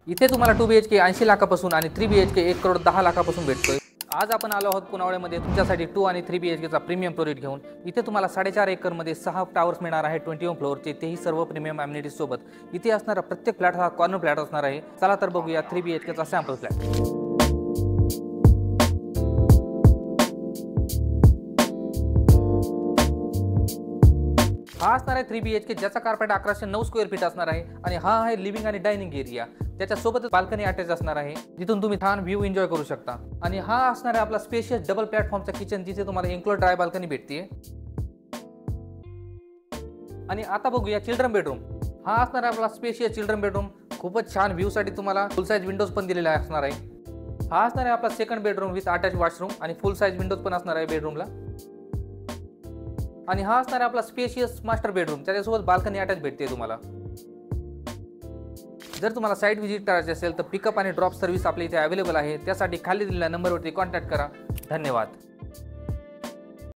इथे तुम्हाला 2 BHK 80 लाखापासून आणि 3 BHK 1 करोड 10 लाखापासून भेटतोय। आज आपण आलो आहोत पुनावळ्यामध्ये तुमच्यासाठी 2 आणि 3 BHKचा प्रीमियम प्रोजेक्ट घेऊन। इथे तुम्हाला 4.5 एकरमध्ये 6 टावर्स मिळणार आहे 21 फ्लोअरचे, तेही सर्व प्रीमियम अम्युनिटीज सोबत। इथे असणारा प्रत्येक फ्लॅट हा कॉर्नर फ्लॅट असणार आहे। चला तर बघूया 3 BHKचा सॅम्पल फ्लॅट। हा असणार आहे 3 BHK ज्याचा कार्पेट 1109 स्क्वेअर फीट असणार आहे आणि हा आहे लिव्हिंग आणि डायनिंग एरिया। त्याच्यासोबतच बाल्कनी अटॅच असणार आहे जिथून तुम्ही छान व्ह्यू एन्जॉय करू शकता। आणि हा असणार आहे आपला स्पेशियस डबल प्लॅटफॉर्मचा किचन जिथे तुम्हाला इन्क्लूड ड्राय बाल्कनी भेटते। आणि आता बघूया चिल्ड्रन बेडरूम। हा असणार आहे आपला स्पेशियस चिल्ड्रन बेडरूम। खूपच छान व्ह्यू साठी तुम्हाला फुल साइज विंडोज पण दिलेला असणार आहे। हा असणार आहे आपला second bedroom with attach washroom आणि फुल साइज विंडोज पण असणार आहे बेडरूमला। आणि हा असणार आहे आपला स्पेशियस मास्टर बेडरूम त्याच्यासोबत बाल्कनी अटॅच भेटते तुम्हाला। जर तुम्हाला साइट व्हिजिट करायची असेल तर पिकअप आणि ड्रॉप सर्व्हिस आपल्या इथे अवेलेबल आहे। त्यासाठी खाली दिलेल्या नंबरवरती कॉन्टॅक्ट करा। धन्यवाद।